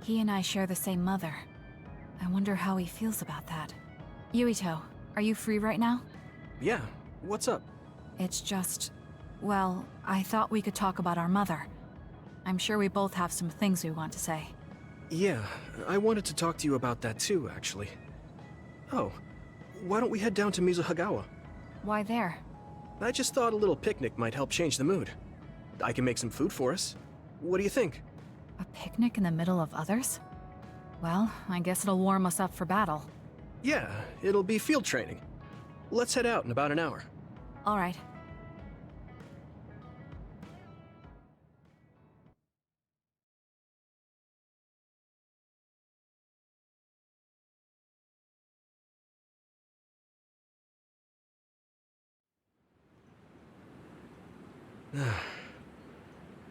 He and I share the same mother. I wonder how he feels about that. Yuito, are you free right now? Yeah, what's up? It's just... well, I thought we could talk about our mother. I'm sure we both have some things we want to say. Yeah, I wanted to talk to you about that too, actually. Oh, why don't we head down to Mizuhagawa? Why there? I just thought a little picnic might help change the mood. I can make some food for us. What do you think? A picnic in the middle of others? Well, I guess it'll warm us up for battle. Yeah, it'll be field training. Let's head out in about an hour. All right.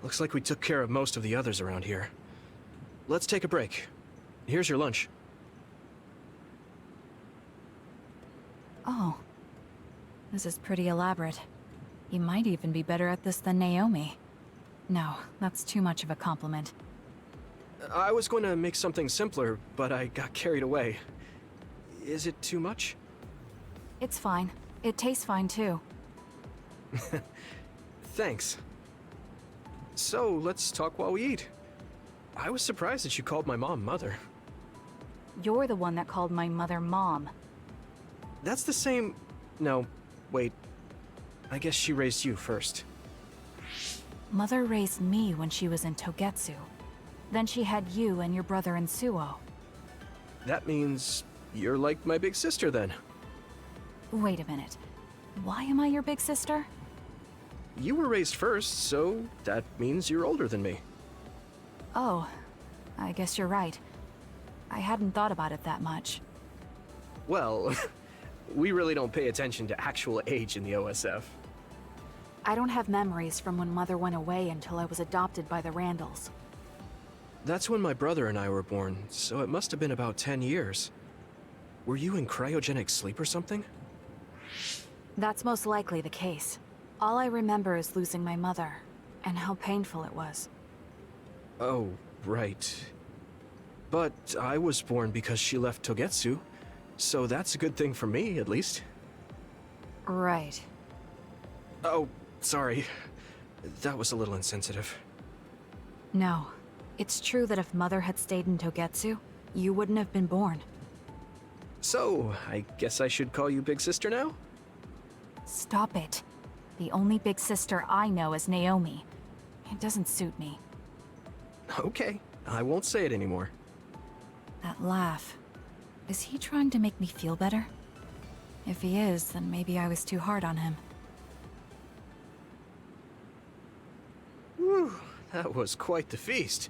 Looks like we took care of most of the others around here. Let's take a break. Here's your lunch. Oh. This is pretty elaborate. You might even be better at this than Naomi. No, that's too much of a compliment. I was going to make something simpler, but I got carried away. Is it too much? It's fine. It tastes fine too. Thanks. So, let's talk while we eat. I was surprised that you called my mom Mother. You're the one that called my mother Mom. That's the same... No, wait. I guess she raised you first. Mother raised me when she was in Togetsu. Then she had you and your brother in Suo. That means you're like my big sister then. Wait a minute. Why am I your big sister? You were raised first, so that means you're older than me. Oh, I guess you're right. I hadn't thought about it that much. Well, we really don't pay attention to actual age in the OSF. I don't have memories from when Mother went away until I was adopted by the Randalls. That's when my brother and I were born, so it must have been about 10 years. Were you in cryogenic sleep or something? That's most likely the case. All I remember is losing my mother, and how painful it was. Oh, right. But I was born because she left Togetsu, so that's a good thing for me, at least. Right. Oh, sorry. That was a little insensitive. No. It's true that if Mother had stayed in Togetsu, you wouldn't have been born. So, I guess I should call you Big Sister now? Stop it. The only big sister I know is Naomi. It doesn't suit me. Okay, I won't say it anymore. That laugh. Is he trying to make me feel better? If he is, then maybe I was too hard on him. Whew, that was quite the feast.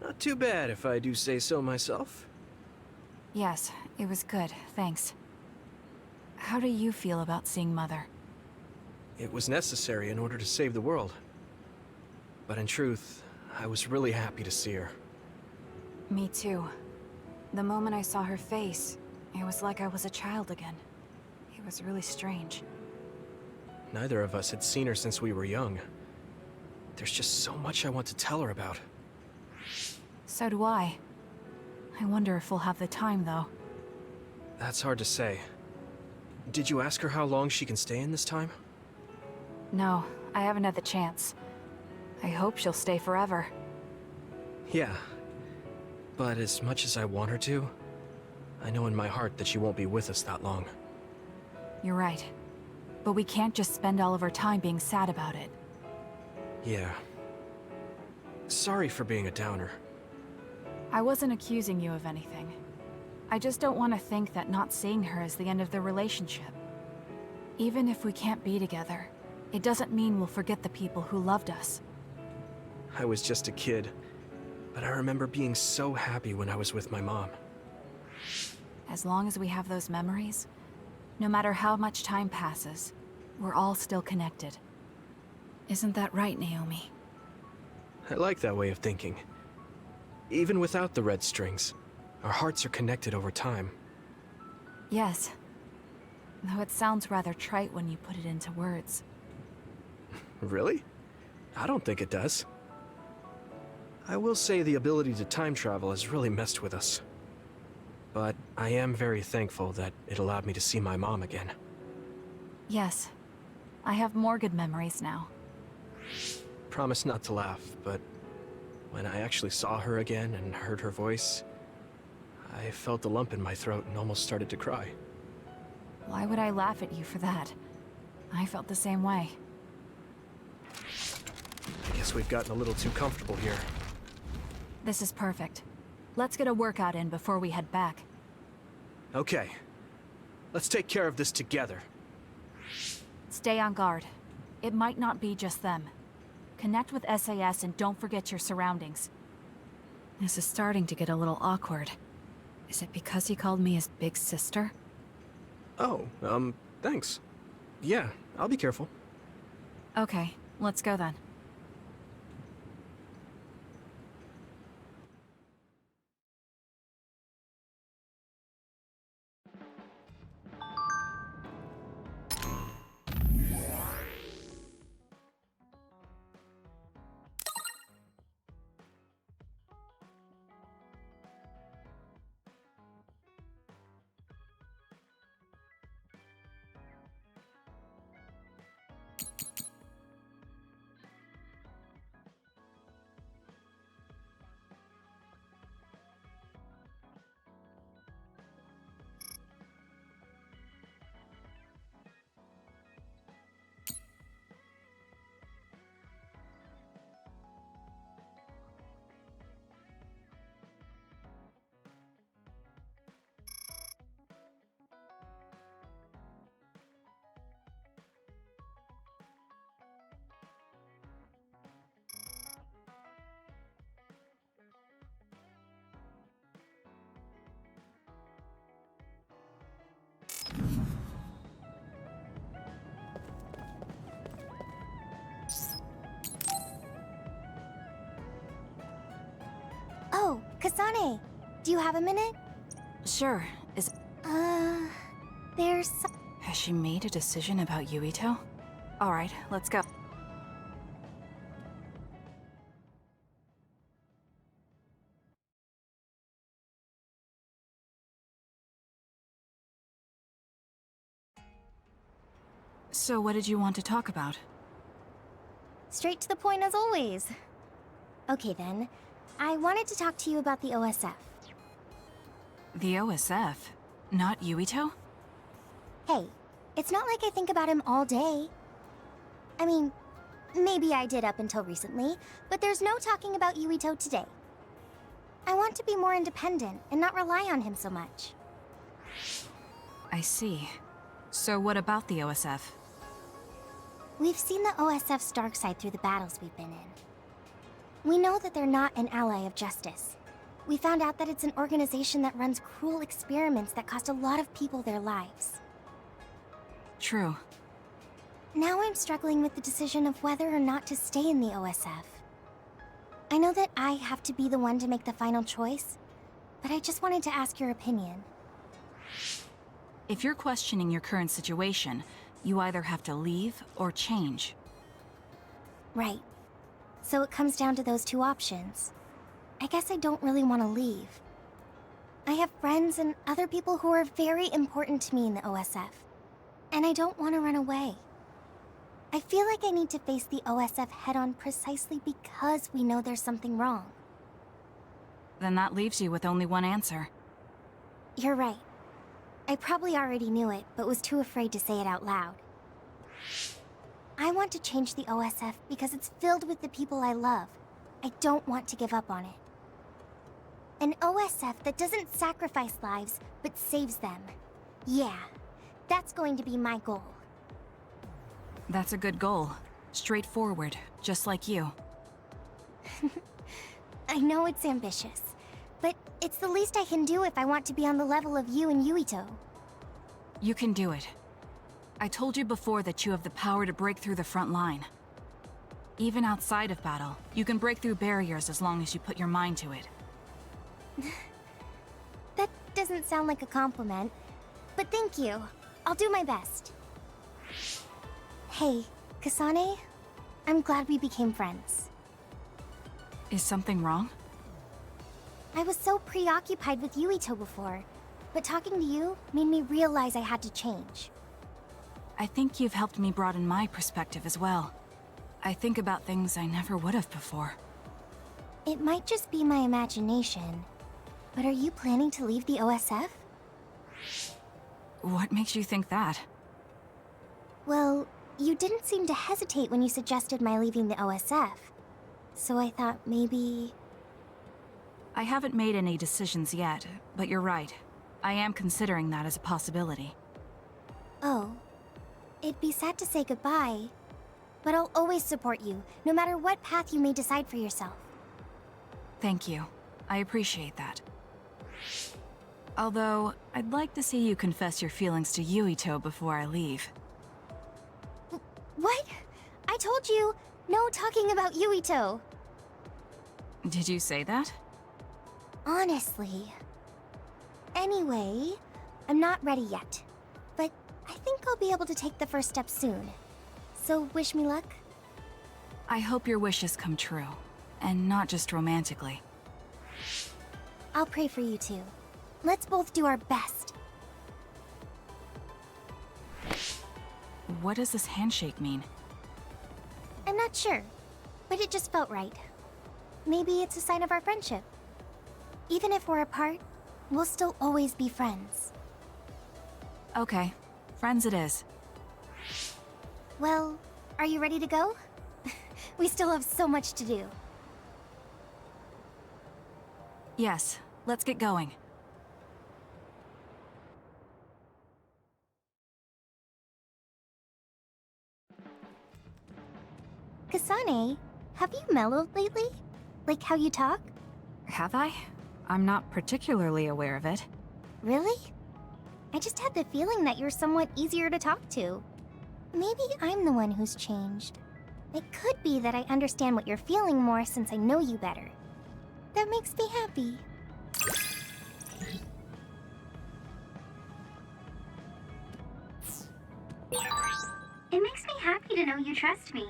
Not too bad if I do say so myself. Yes, it was good, thanks. How do you feel about seeing Mother? It was necessary in order to save the world. But in truth, I was really happy to see her. Me too. The moment I saw her face, it was like I was a child again. It was really strange. Neither of us had seen her since we were young. There's just so much I want to tell her about. So do I. I wonder if we'll have the time, though. That's hard to say. Did you ask her how long she can stay in this time? No, I haven't had the chance. I hope she'll stay forever. Yeah. But as much as I want her to, I know in my heart that she won't be with us that long. You're right. But we can't just spend all of our time being sad about it. Yeah. Sorry for being a downer. I wasn't accusing you of anything. I just don't want to think that not seeing her is the end of the relationship. Even if we can't be together, it doesn't mean we'll forget the people who loved us. I was just a kid, but I remember being so happy when I was with my mom. As long as we have those memories, no matter how much time passes, we're all still connected. Isn't that right, Naomi? I like that way of thinking. Even without the red strings, our hearts are connected over time. Yes. Though it sounds rather trite when you put it into words. Really? I don't think it does. I will say the ability to time travel has really messed with us. But I am very thankful that it allowed me to see my mom again. Yes. I have more good memories now. Promise not to laugh, but when I actually saw her again and heard her voice, I felt a lump in my throat and almost started to cry. Why would I laugh at you for that? I felt the same way. I guess we've gotten a little too comfortable here. This is perfect. Let's get a workout in before we head back. Okay. Let's take care of this together. Stay on guard. It might not be just them. Connect with SAS and don't forget your surroundings. This is starting to get a little awkward. Is it because he called me his big sister? Oh, thanks. Yeah, I'll be careful. Okay, let's go then. Oh, Kasane, do you have a minute? Sure. There's... Has she made a decision about Yuito? Alright, let's go. So what did you want to talk about? Straight to the point as always. Okay then, I wanted to talk to you about the OSF. The OSF? Not Yuito? Hey, it's not like I think about him all day. I mean, maybe I did up until recently, but there's no talking about Yuito today. I want to be more independent and not rely on him so much. I see. So what about the OSF? We've seen the OSF's dark side through the battles we've been in. We know that they're not an ally of justice. We found out that it's an organization that runs cruel experiments that cost a lot of people their lives. True. Now I'm struggling with the decision of whether or not to stay in the OSF. I know that I have to be the one to make the final choice, but I just wanted to ask your opinion. If you're questioning your current situation, you either have to leave or change. Right. So it comes down to those two options. I guess I don't really want to leave. I have friends and other people who are very important to me in the OSF, and I don't want to run away. I feel like I need to face the OSF head-on precisely because we know there's something wrong. Then that leaves you with only one answer. You're right. I probably already knew it, but was too afraid to say it out loud. I want to change the OSF because it's filled with the people I love. I don't want to give up on it. An OSF that doesn't sacrifice lives, but saves them. Yeah, that's going to be my goal. That's a good goal. Straightforward, just like you. I know it's ambitious, but it's the least I can do if I want to be on the level of you and Yuito. You can do it. I told you before that you have the power to break through the front line. Even outside of battle, you can break through barriers as long as you put your mind to it. That doesn't sound like a compliment, but thank you. I'll do my best. Hey, Kasane, I'm glad we became friends. Is something wrong? I was so preoccupied with Yuito before, but talking to you made me realize I had to change. I think you've helped me broaden my perspective as well. I think about things I never would have before. It might just be my imagination, but are you planning to leave the OSF? What makes you think that? Well, you didn't seem to hesitate when you suggested my leaving the OSF, so I thought maybe... I haven't made any decisions yet, but you're right. I am considering that as a possibility. Oh, it'd be sad to say goodbye, but I'll always support you, no matter what path you may decide for yourself. Thank you. I appreciate that. Although, I'd like to see you confess your feelings to Yuito before I leave. What? I told you, no talking about Yuito. Did you say that? Honestly. Anyway, I'm not ready yet, but I think I'll be able to take the first step soon. So wish me luck. I hope your wishes come true, and not just romantically. I'll pray for you too. Let's both do our best. What does this handshake mean? I'm not sure, but it just felt right. Maybe it's a sign of our friendship. Even if we're apart, we'll still always be friends. Okay, friends it is. Well, are you ready to go? We still have so much to do. Yes, let's get going. Kasane, have you mellowed lately? Like how you talk? Have I? I'm not particularly aware of it. Really? I just had the feeling that you're somewhat easier to talk to. Maybe I'm the one who's changed. It could be that I understand what you're feeling more since I know you better. That makes me happy. It makes me happy to know you trust me.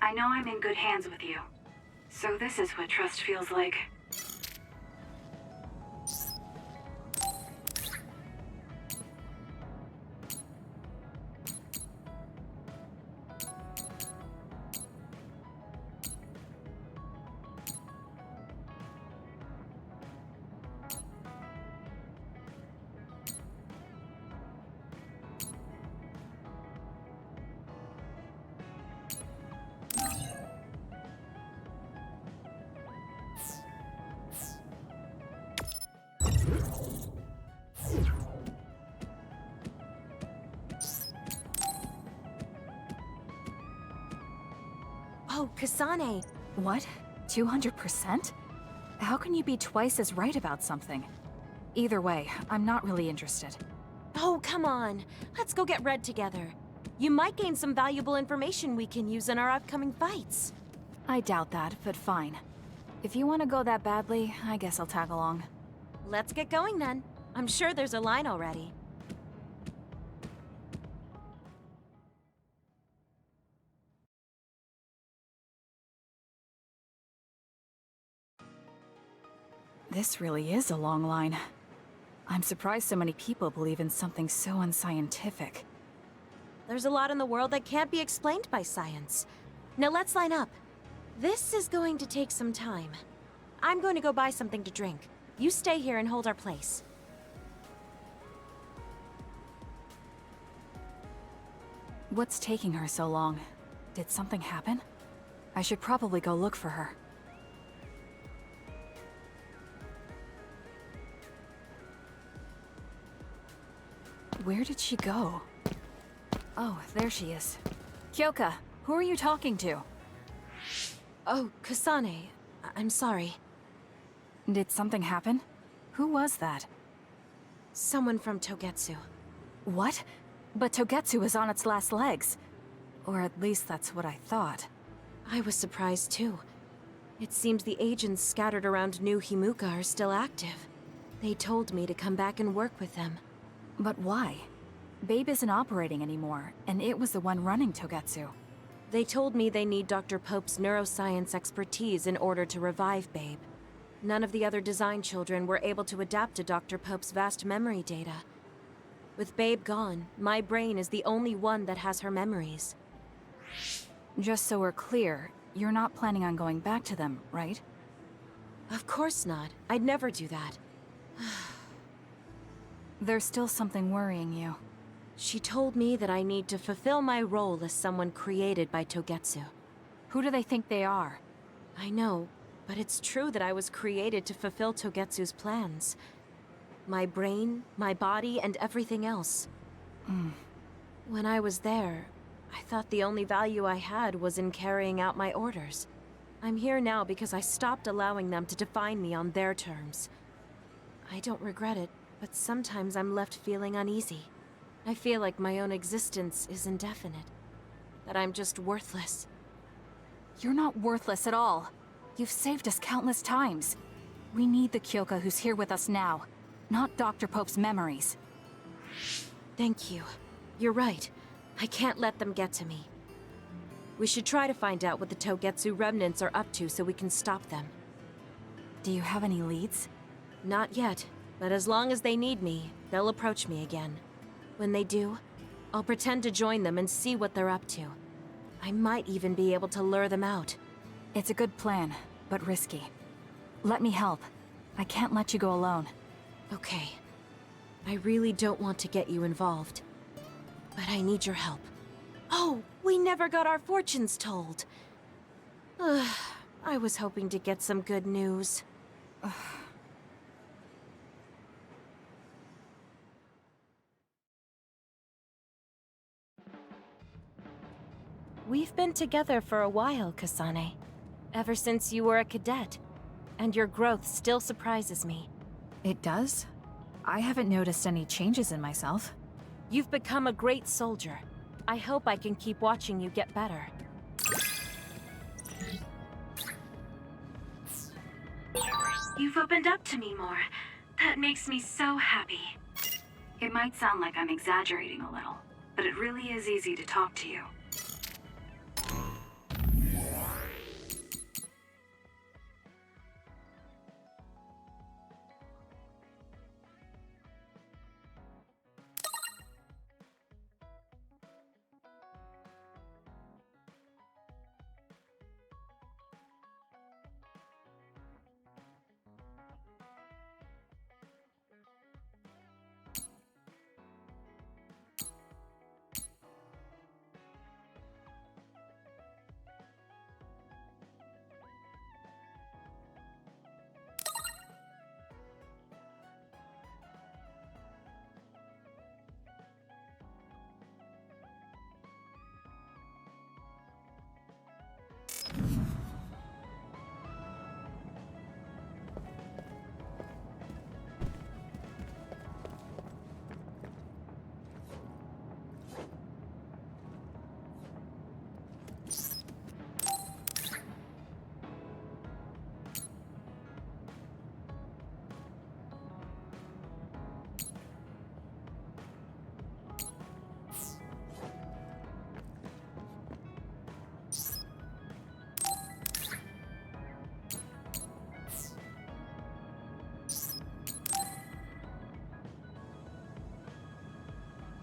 I know I'm in good hands with you. So this is what trust feels like. Oh, Kasane. What? 200%? How can you be twice as right about something? Either way, I'm not really interested. Oh, come on. Let's go get Red together. You might gain some valuable information we can use in our upcoming fights. I doubt that, but fine. If you want to go that badly, I guess I'll tag along. Let's get going then. I'm sure there's a line already. This really is a long line. I'm surprised so many people believe in something so unscientific. There's a lot in the world that can't be explained by science. Now let's line up. This is going to take some time. I'm going to go buy something to drink. You stay here and hold our place. What's taking her so long? Did something happen? I should probably go look for her. Where did she go? Oh, there she is. Kyoka, who are you talking to? Oh, Kasane. I'm sorry. Did something happen? Who was that? Someone from Togetsu. What? But Togetsu is on its last legs. Or at least that's what I thought. I was surprised too. It seems the agents scattered around New Himuka are still active. They told me to come back and work with them. But why? Babe isn't operating anymore, and it was the one running Togetsu. They told me they need Dr. Pope's neuroscience expertise in order to revive Babe. None of the other design children were able to adapt to Dr. Pope's vast memory data. With Babe gone, my brain is the only one that has her memories. Just so we're clear, you're not planning on going back to them, right? Of course not. I'd never do that. There's still something worrying you. She told me that I need to fulfill my role as someone created by Togetsu. Who do they think they are? I know, but it's true that I was created to fulfill Togetsu's plans. My brain, my body, and everything else. When I was there, I thought the only value I had was in carrying out my orders. I'm here now because I stopped allowing them to define me on their terms. I don't regret it, but sometimes I'm left feeling uneasy. I feel like my own existence is indefinite. That I'm just worthless. You're not worthless at all. You've saved us countless times. We need the Kyoka who's here with us now, not Dr. Pope's memories. Thank you. You're right. I can't let them get to me. We should try to find out what the Togetsu remnants are up to so we can stop them. Do you have any leads? Not yet, but as long as they need me, they'll approach me again. When they do, I'll pretend to join them and see what they're up to. I might even be able to lure them out. It's a good plan, but risky. Let me help. I can't let you go alone. Okay. I really don't want to get you involved. But I need your help. Oh, we never got our fortunes told. Ugh, I was hoping to get some good news. We've been together for a while, Kasane. Ever since you were a cadet. And your growth still surprises me. It does? I haven't noticed any changes in myself. You've become a great soldier. I hope I can keep watching you get better. You've opened up to me more. That makes me so happy. It might sound like I'm exaggerating a little, but it really is easy to talk to you.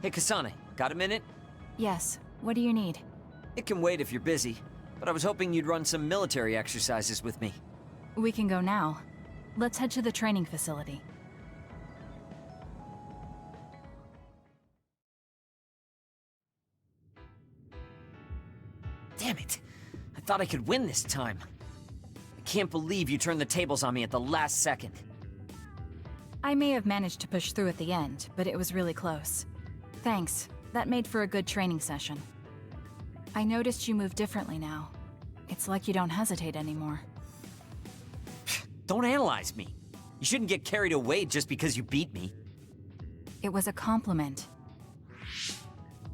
Hey, Kasane, got a minute? Yes. What do you need? It can wait if you're busy, but I was hoping you'd run some military exercises with me. We can go now. Let's head to the training facility. Damn it! I thought I could win this time. I can't believe you turned the tables on me at the last second. I may have managed to push through at the end, but it was really close. Thanks. That made for a good training session. I noticed you move differently now. It's like you don't hesitate anymore. Don't analyze me. You shouldn't get carried away just because you beat me. It was a compliment.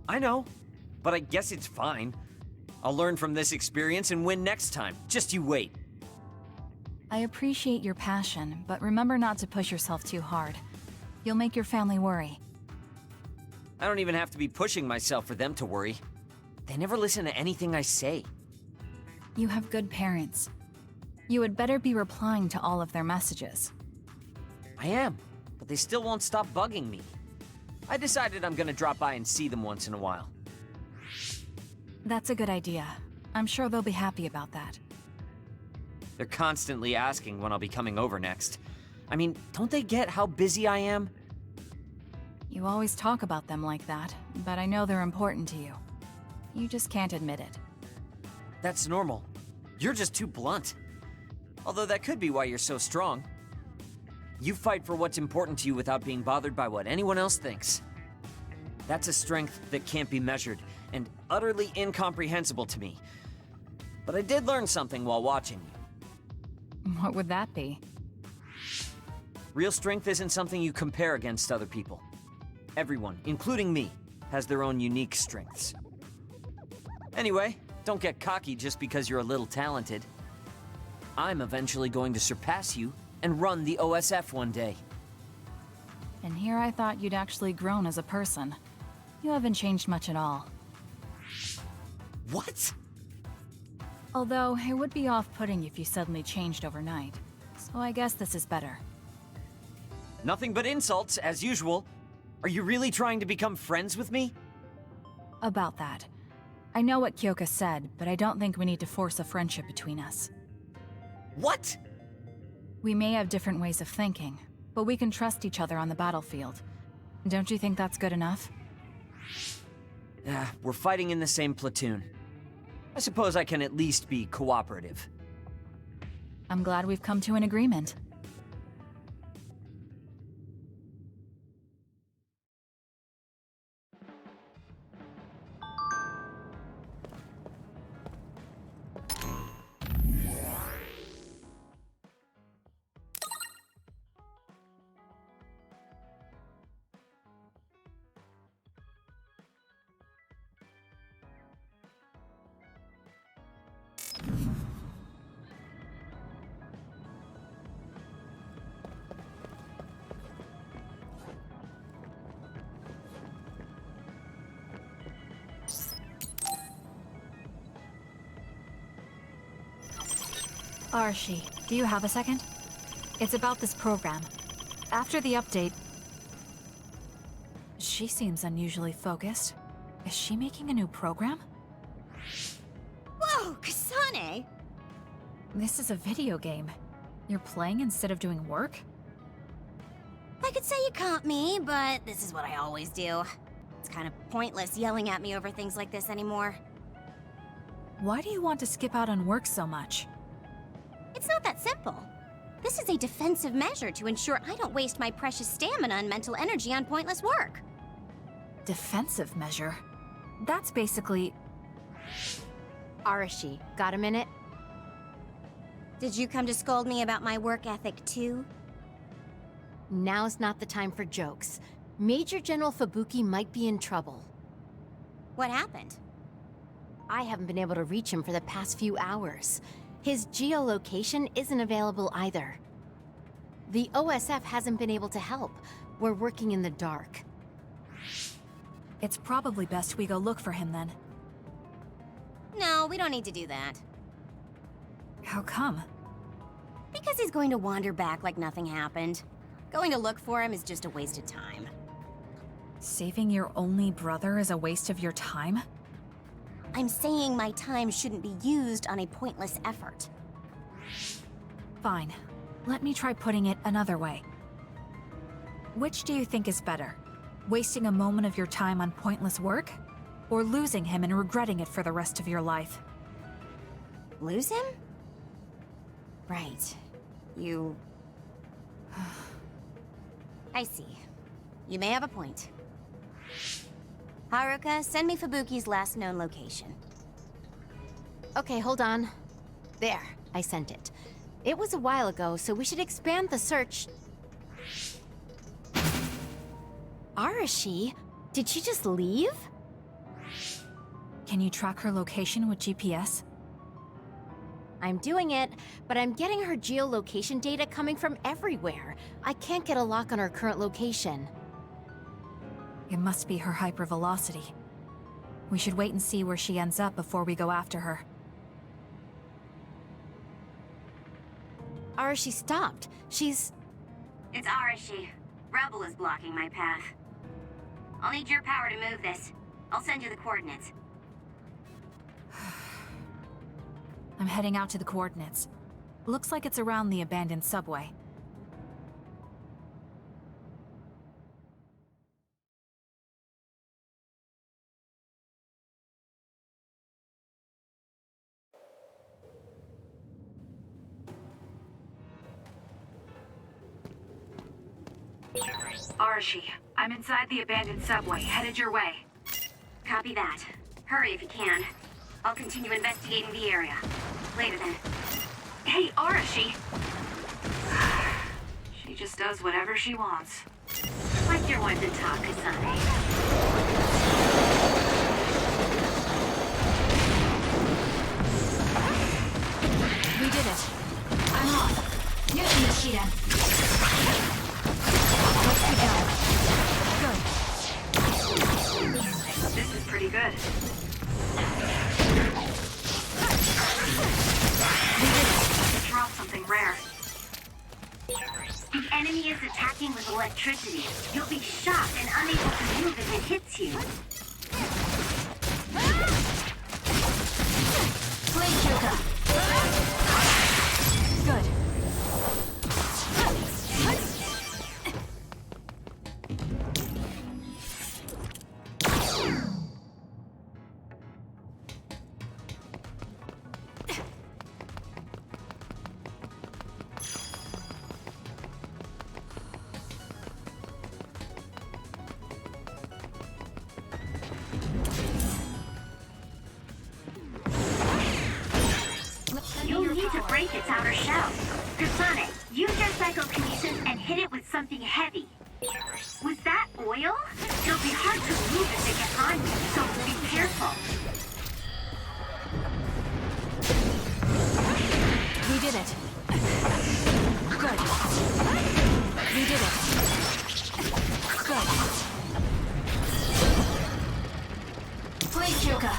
I know, but I guess it's fine. I'll learn from this experience and win next time. Just you wait. I appreciate your passion, but remember not to push yourself too hard. You'll make your family worry. I don't even have to be pushing myself for them to worry. They never listen to anything I say. You have good parents. You had better be replying to all of their messages. I am, but they still won't stop bugging me. I decided I'm gonna drop by and see them once in a while. That's a good idea. I'm sure they'll be happy about that. They're constantly asking when I'll be coming over next. I mean, don't they get how busy I am? You always talk about them like that, but I know they're important to you. You just can't admit it. That's normal. You're just too blunt. Although that could be why you're so strong. You fight for what's important to you without being bothered by what anyone else thinks. That's a strength that can't be measured, and utterly incomprehensible to me. But I did learn something while watching you. What would that be? Real strength isn't something you compare against other people. Everyone, including me, has their own unique strengths. Anyway, don't get cocky just because you're a little talented. I'm eventually going to surpass you and run the OSF one day. And here I thought you'd actually grown as a person. You haven't changed much at all. What? Although, it would be off-putting if you suddenly changed overnight. So I guess this is better. Nothing but insults, as usual. Are you really trying to become friends with me? About that. I know what Kyoka said, but I don't think we need to force a friendship between us. What? We may have different ways of thinking, but we can trust each other on the battlefield. Don't you think that's good enough? We're fighting in the same platoon. I suppose I can at least be cooperative. I'm glad we've come to an agreement. Arshi, do you have a second? It's about this program. After the update... She seems unusually focused. Is she making a new program? Whoa, Kasane! This is a video game. You're playing instead of doing work? I could say you caught me, but this is what I always do. It's kind of pointless yelling at me over things like this anymore. Why do you want to skip out on work so much? It's not that simple. This is a defensive measure to ensure I don't waste my precious stamina and mental energy on pointless work. Defensive measure? That's basically... Arashi, got a minute? Did you come to scold me about my work ethic too? Now's not the time for jokes. Major General Fubuki might be in trouble. What happened? I haven't been able to reach him for the past few hours. His geolocation isn't available either. The OSF hasn't been able to help. We're working in the dark. It's probably best we go look for him then. No, we don't need to do that. How come? Because he's going to wander back like nothing happened. Going to look for him is just a waste of time. Saving your only brother is a waste of your time? I'm saying my time shouldn't be used on a pointless effort. Fine. Let me try putting it another way. Which do you think is better? Wasting a moment of your time on pointless work? Or losing him and regretting it for the rest of your life? Lose him? Right. You... I see. You may have a point. Haruka, send me Fubuki's last known location. Okay, hold on. There, I sent it. It was a while ago, so we should expand the search. Arashi? Did she just leave? Can you track her location with GPS? I'm doing it, but I'm getting her geolocation data coming from everywhere. I can't get a lock on her current location. It must be her hypervelocity. We should wait and see where she ends up before we go after her. Arashi stopped. She's... It's Arashi. Rebel is blocking my path. I'll need your power to move this. I'll send you the coordinates. I'm heading out to the coordinates. Looks like it's around the abandoned subway. Arashi, I'm inside the abandoned subway, headed your way. Copy that. Hurry if you can. I'll continue investigating the area. Later then. Hey, Arashi! She just does whatever she wants. Like your one to talk, Kasane. We did it. I'm off. Using the Shiden. Let's keep going. Good. This is pretty good. We did it. Drop something rare. The enemy is attacking with electricity. You'll be shocked and unable to move if it hits you. Flame Kyoka. Good. You'll need to break its outer shell. Kasane, use your psychokinesis and hit it with something heavy. Was that oil? It'll be hard to move if it gets on you, so be careful. We did it. Good. We did it. Good. Flame Kyoka.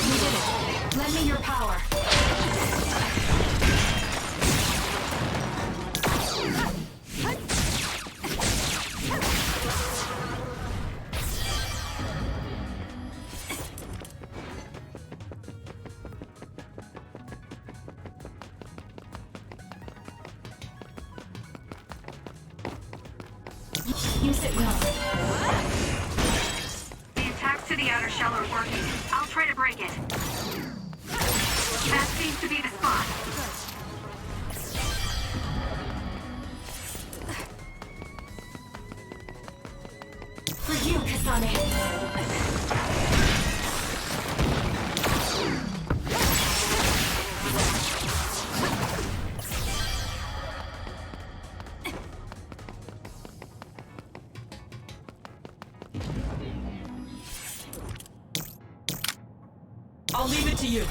We did it. Lend me your power. Use it well. The attacks to the outer shell are working. I'll try to break it. That seems to be the spot. For you, Kasane. I'll leave it to you.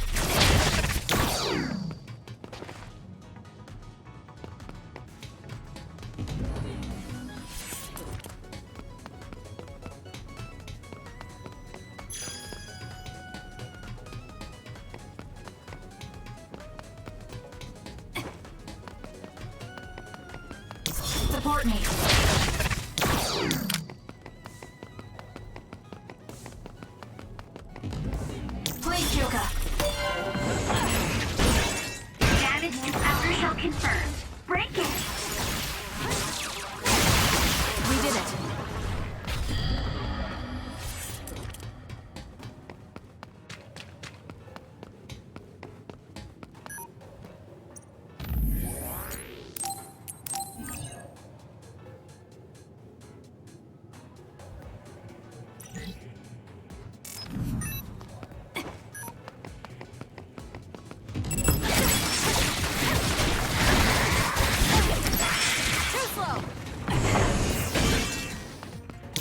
Support me. Flame Kyoka. Damage to outer shell confirmed. Break it! We did it.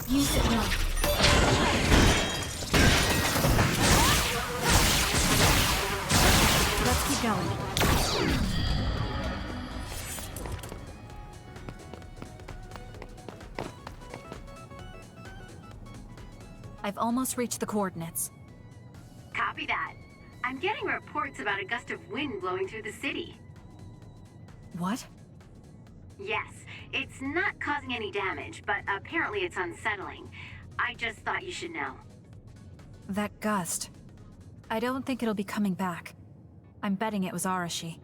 Use it well. Let's keep going. I've almost reached the coordinates. Copy that. I'm getting reports about a gust of wind blowing through the city. What? Yes, it's not causing any damage, but apparently it's unsettling. I just thought you should know. That gust. I don't think it'll be coming back. I'm betting it was Arashi.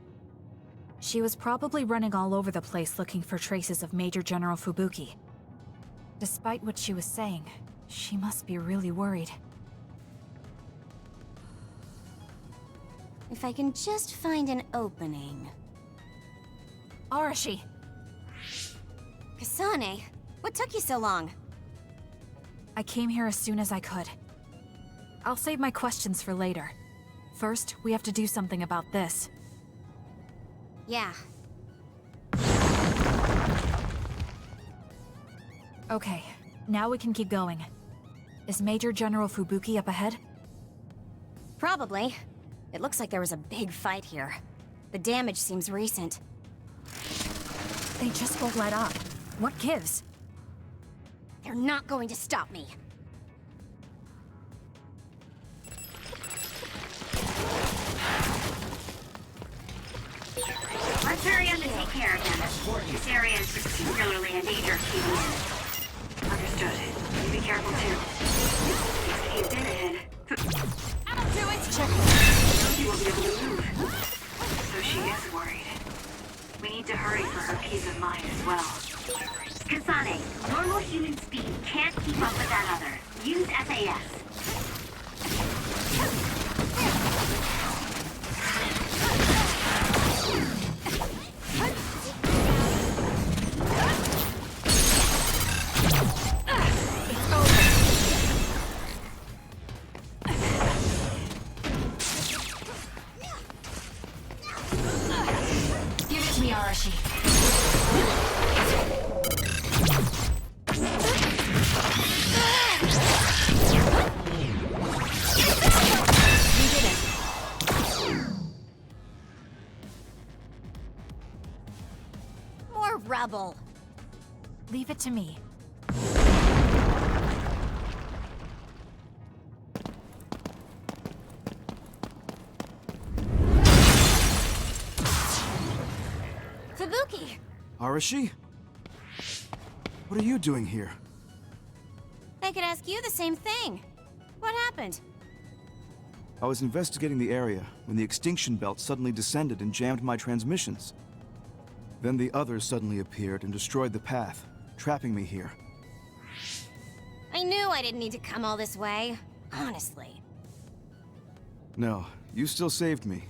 She was probably running all over the place looking for traces of Major General Fubuki. Despite what she was saying, she must be really worried. If I can just find an opening. Arashi! Kasane, what took you so long? I came here as soon as I could. I'll save my questions for later. First, we have to do something about this. Yeah. Okay, now we can keep going. Is Major General Fubuki up ahead? Probably. It looks like there was a big fight here. The damage seems recent. They just won't let up. What gives? They're not going to stop me. Let's hurry up and take care of them. This area is particularly in danger of caving in. Understood. You be careful too. It's caved in ahead. I'll do it! Check. She won't be able to move. So she is worried. We need to hurry for her peace of mind as well. Kasane, normal human speed can't keep up with that other. Use SAS. Give it to me, Arashi. More rubble. Leave it to me. Fubuki! Arashi? What are you doing here? I could ask you the same thing. What happened? I was investigating the area when the extinction belt suddenly descended and jammed my transmissions. Then the others suddenly appeared and destroyed the path, trapping me here. I knew I didn't need to come all this way. Honestly. No, you still saved me.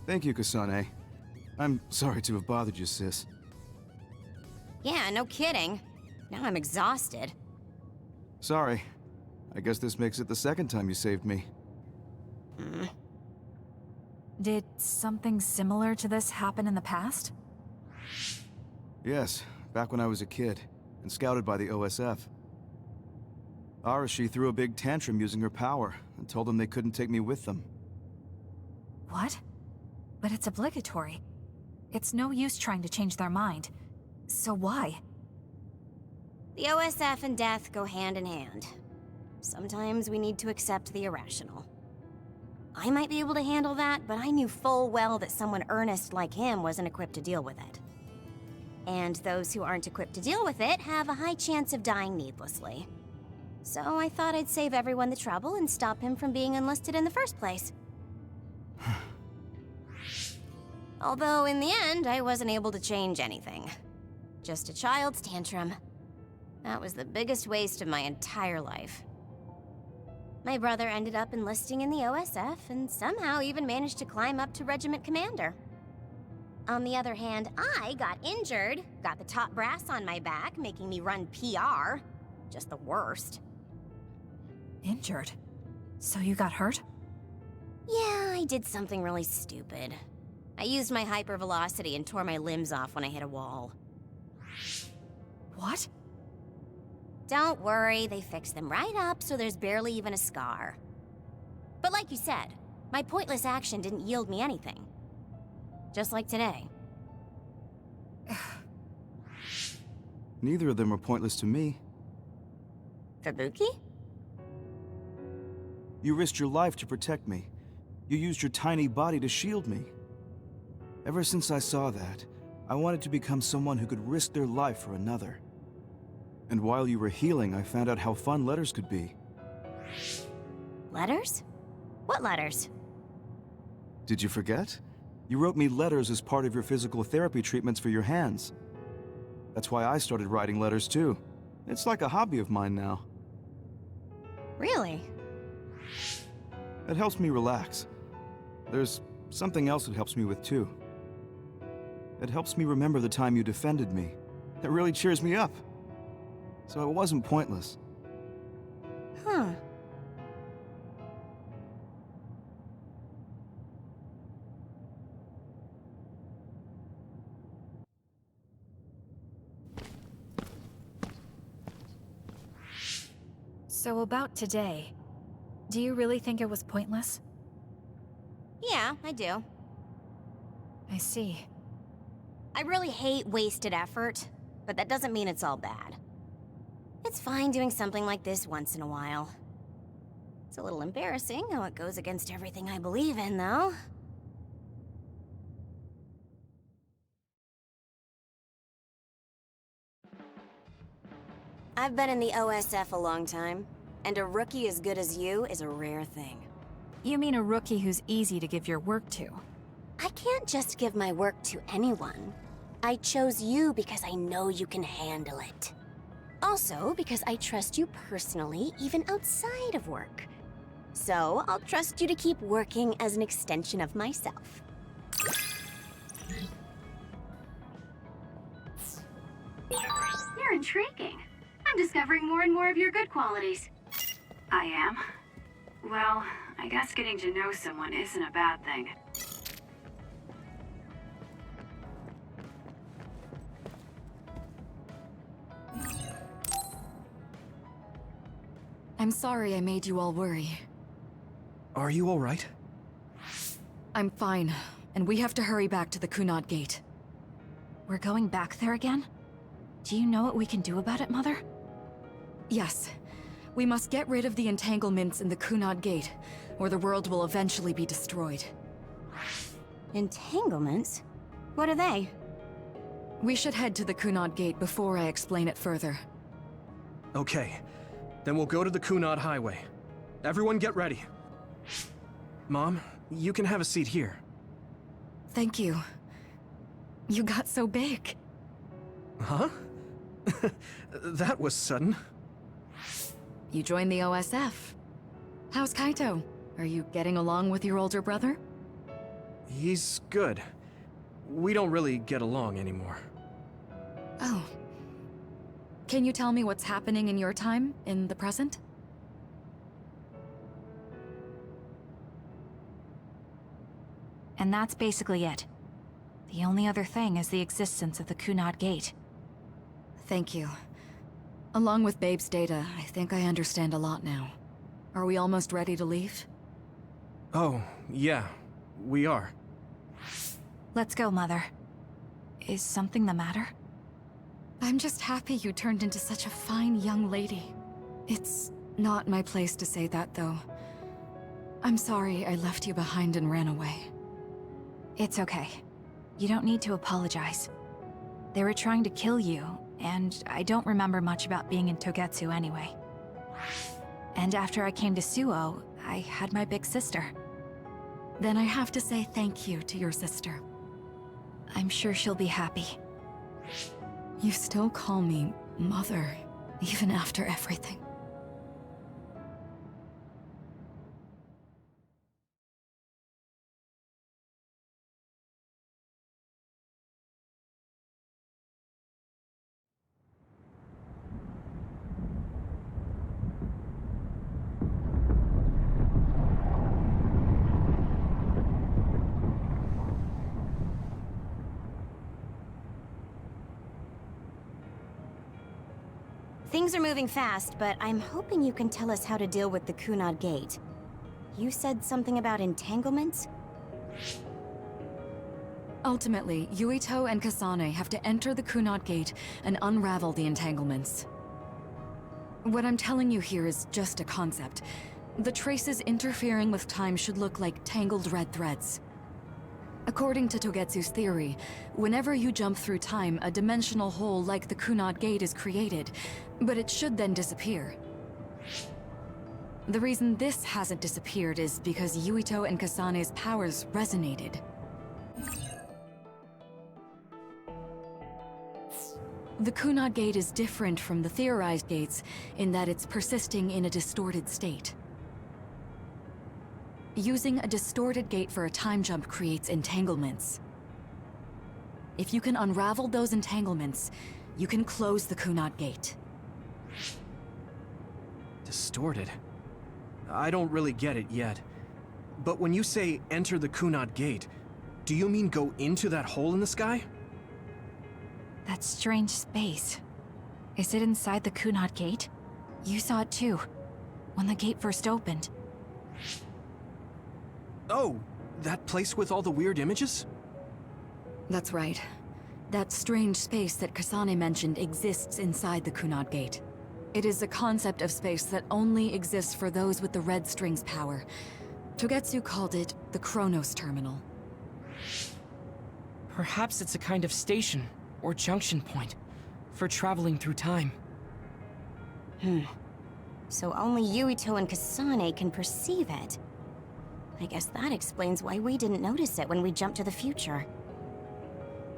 Thank you, Kasane. I'm sorry to have bothered you, sis. Yeah, no kidding. Now I'm exhausted. Sorry. I guess this makes it the second time you saved me. Did something similar to this happen in the past? Yes, back when I was a kid, and scouted by the OSF. Arashi threw a big tantrum using her power, and told them they couldn't take me with them. What? But it's obligatory. It's no use trying to change their mind. So why? The OSF and death go hand in hand. Sometimes we need to accept the irrational. I might be able to handle that, but I knew full well that someone earnest like him wasn't equipped to deal with it. And those who aren't equipped to deal with it have a high chance of dying needlessly. So I thought I'd save everyone the trouble and stop him from being enlisted in the first place. Although in the end, I wasn't able to change anything. Just a child's tantrum. That was the biggest waste of my entire life. My brother ended up enlisting in the OSF and somehow even managed to climb up to regiment commander. On the other hand, I got injured, got the top brass on my back, making me run PR. Just the worst. Injured? So you got hurt? Yeah, I did something really stupid. I used my hypervelocity and tore my limbs off when I hit a wall. What? Don't worry, they fixed them right up so there's barely even a scar. But like you said, my pointless action didn't yield me anything. Just like today. Neither of them were pointless to me. Fubuki? You risked your life to protect me. You used your tiny body to shield me. Ever since I saw that, I wanted to become someone who could risk their life for another. And while you were healing, I found out how fun letters could be. Letters? What letters? Did you forget? You wrote me letters as part of your physical therapy treatments for your hands. That's why I started writing letters too. It's like a hobby of mine now. Really? It helps me relax. There's something else it helps me with too. It helps me remember the time you defended me. It really cheers me up. So it wasn't pointless. Huh. So about today, do you really think it was pointless? Yeah, I do. I see. I really hate wasted effort, but that doesn't mean it's all bad. It's fine doing something like this once in a while. It's a little embarrassing how it goes against everything I believe in, though. I've been in the OSF a long time, and a rookie as good as you is a rare thing. You mean a rookie who's easy to give your work to? I can't just give my work to anyone. I chose you because I know you can handle it. Also, because I trust you personally, even outside of work. So, I'll trust you to keep working as an extension of myself. You're intriguing. I'm discovering more and more of your good qualities. I am. Well, I guess getting to know someone isn't a bad thing. I'm sorry I made you all worry. Are you all right? I'm fine, and we have to hurry back to the Kunad Gate. We're going back there again? Do you know what we can do about it, Mother? Yes. We must get rid of the entanglements in the Kunad Gate, or the world will eventually be destroyed. Entanglements? What are they? We should head to the Kunad Gate before I explain it further. Okay. Then we'll go to the Kunad Highway. Everyone get ready. Mom, you can have a seat here. Thank you. You got so big. Huh? That was sudden. You joined the OSF. How's Kaito? Are you getting along with your older brother? He's good. We don't really get along anymore. Oh. Can you tell me what's happening in your time, in the present? And that's basically it. The only other thing is the existence of the Kunad Gate. Thank you. Along with Babe's data, I think I understand a lot now. Are we almost ready to leave? Oh, yeah. We are. Let's go, Mother. Is something the matter? I'm just happy you turned into such a fine young lady. It's not my place to say that, though. I'm sorry I left you behind and ran away. It's okay. You don't need to apologize. They were trying to kill you, and I don't remember much about being in Togetsu anyway. And after I came to Suo, I had my big sister. Then I have to say thank you to your sister. I'm sure she'll be happy. You still call me Mother, even after everything. Things are moving fast, but I'm hoping you can tell us how to deal with the Kunad Gate. You said something about entanglements? Ultimately, Yuito and Kasane have to enter the Kunad Gate and unravel the entanglements. What I'm telling you here is just a concept. The traces interfering with time should look like tangled red threads. According to Togetsu's theory, whenever you jump through time, a dimensional hole like the Kunad Gate is created, but it should then disappear. The reason this hasn't disappeared is because Yuito and Kasane's powers resonated. The Kunad Gate is different from the theorized gates in that it's persisting in a distorted state. Using a distorted gate for a time jump creates entanglements. If you can unravel those entanglements, you can close the Kunad Gate. Distorted? I don't really get it yet. But when you say enter the Kunad Gate, do you mean go into that hole in the sky? That strange space. Is it inside the Kunad Gate? You saw it too, when the gate first opened. Oh, that place with all the weird images? That's right. That strange space that Kasane mentioned exists inside the Kunad Gate. It is a concept of space that only exists for those with the red string's power. Togetsu called it the Chronos Terminal. Perhaps it's a kind of station, or junction point, for traveling through time. So only Yuito and Kasane can perceive it. I guess that explains why we didn't notice it when we jumped to the future.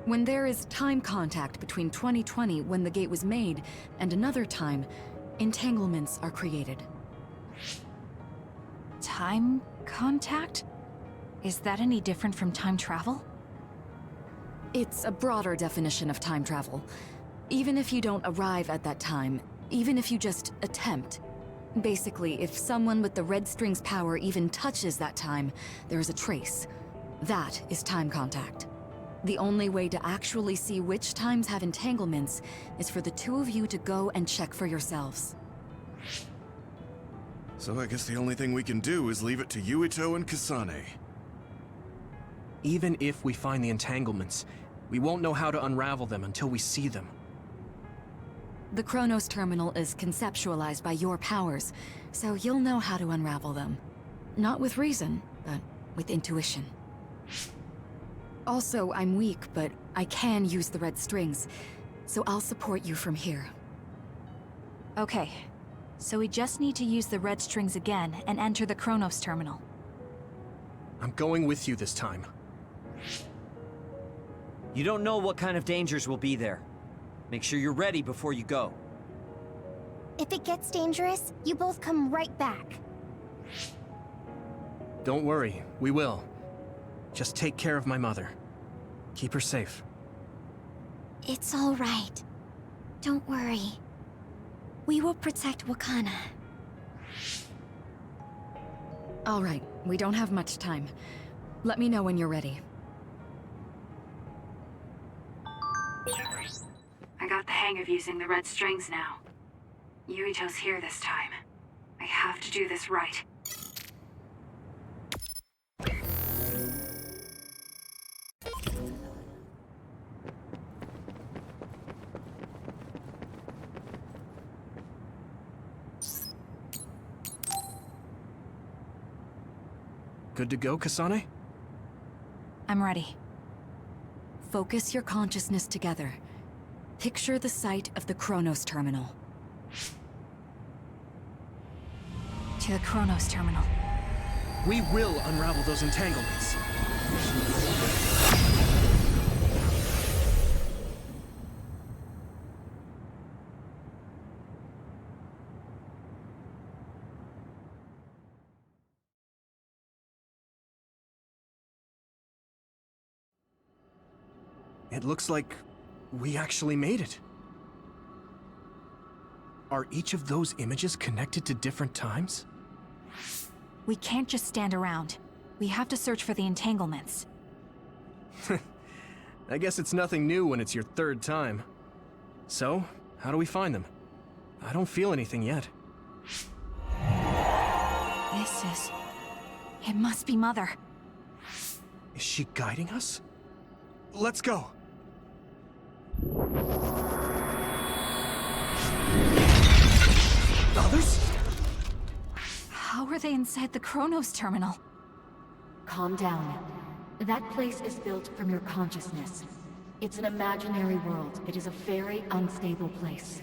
When there is time contact between 2020, when the gate was made, and another time, entanglements are created. Time contact? Is that any different from time travel? It's a broader definition of time travel. Even if you don't arrive at that time, even if you just attempt. Basically, if someone with the red string's power even touches that time, there is a trace. That is time contact. The only way to actually see which times have entanglements is for the two of you to go and check for yourselves. So I guess the only thing we can do is leave it to Yuito and Kasane. Even if we find the entanglements, we won't know how to unravel them until we see them. The Chronos Terminal is conceptualized by your powers, so you'll know how to unravel them. Not with reason, but with intuition. Also, I'm weak, but I can use the red strings, so I'll support you from here. Okay, so we just need to use the red strings again and enter the Chronos Terminal. I'm going with you this time. You don't know what kind of dangers will be there. Make sure you're ready before you go. If it gets dangerous, you both come right back. Don't worry, we will. Just take care of my mother. Keep her safe. It's all right. Don't worry. We will protect Wakana. All right, we don't have much time. Let me know when you're ready. I got the hang of using the red strings now. Yuito's here this time. I have to do this right. Good to go, Kasane? I'm ready. Focus your consciousness together. Picture the site of the Chronos Terminal. To the Chronos Terminal. We will unravel those entanglements. It looks like we actually made it. Are each of those images connected to different times? We can't just stand around. We have to search for the entanglements. I guess it's nothing new when it's your third time. So, how do we find them? I don't feel anything yet. It must be Mother. Is she guiding us? Let's go! Others? How were they inside the Chronos terminal? Calm down. That place is built from your consciousness. It's an imaginary world. It is a very unstable place.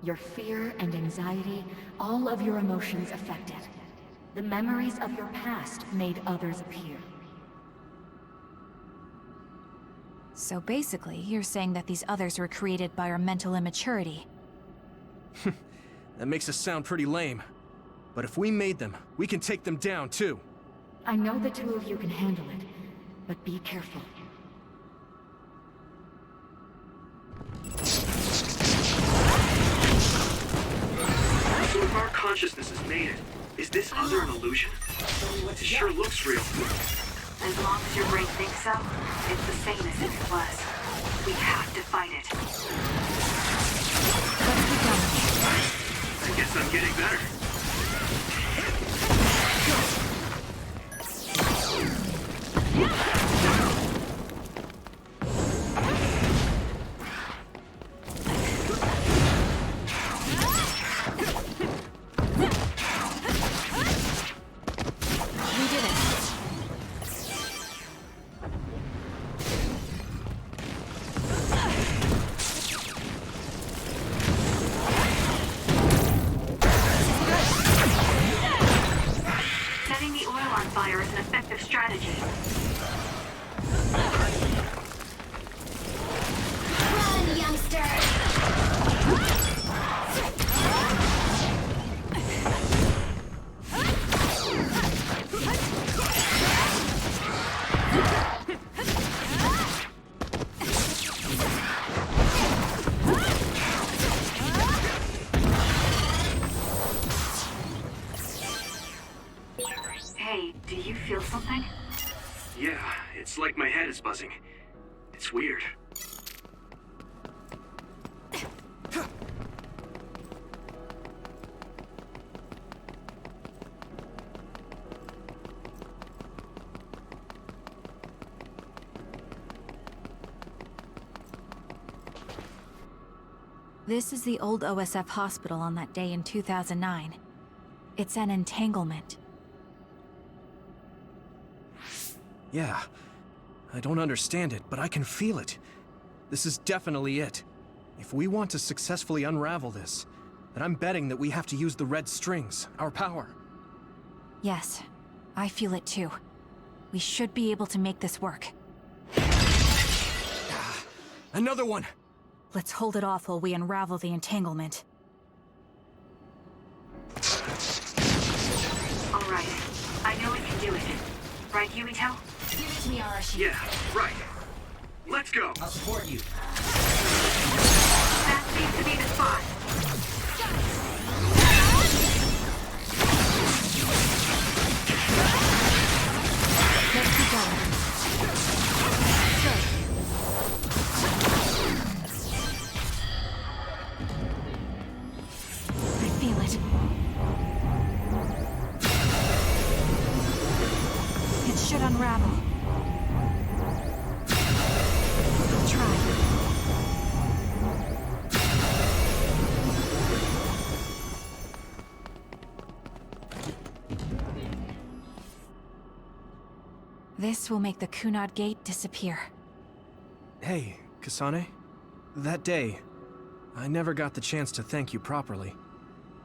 Your fear and anxiety, all of your emotions affected. The memories of your past made others appear. So basically, you're saying that these others were created by our mental immaturity. That makes us sound pretty lame. But if we made them, we can take them down too. I know the two of you can handle it, but be careful. So if our consciousness has made it, is this other an illusion? It sure looks real. As long as your brain thinks so, it's the same as if it was. We have to fight it. I guess I'm getting better. It's like my head is buzzing. It's weird. This is the old OSF hospital on that day in 2009. It's an entanglement. Yeah. I don't understand it, but I can feel it. This is definitely it. If we want to successfully unravel this, then I'm betting that we have to use the red strings, our power. Yes, I feel it too. We should be able to make this work. Another one! Let's hold it off while we unravel the entanglement. All right. I know we can do it. Right, Yuito? Give it to me, Arashi. Yeah, right. Let's go. I'll support you. That seems to be the spot. Let's keep going. I feel it. It should unravel. I'll try. This will make the Kunad Gate disappear. Hey, Kasane. That day, I never got the chance to thank you properly.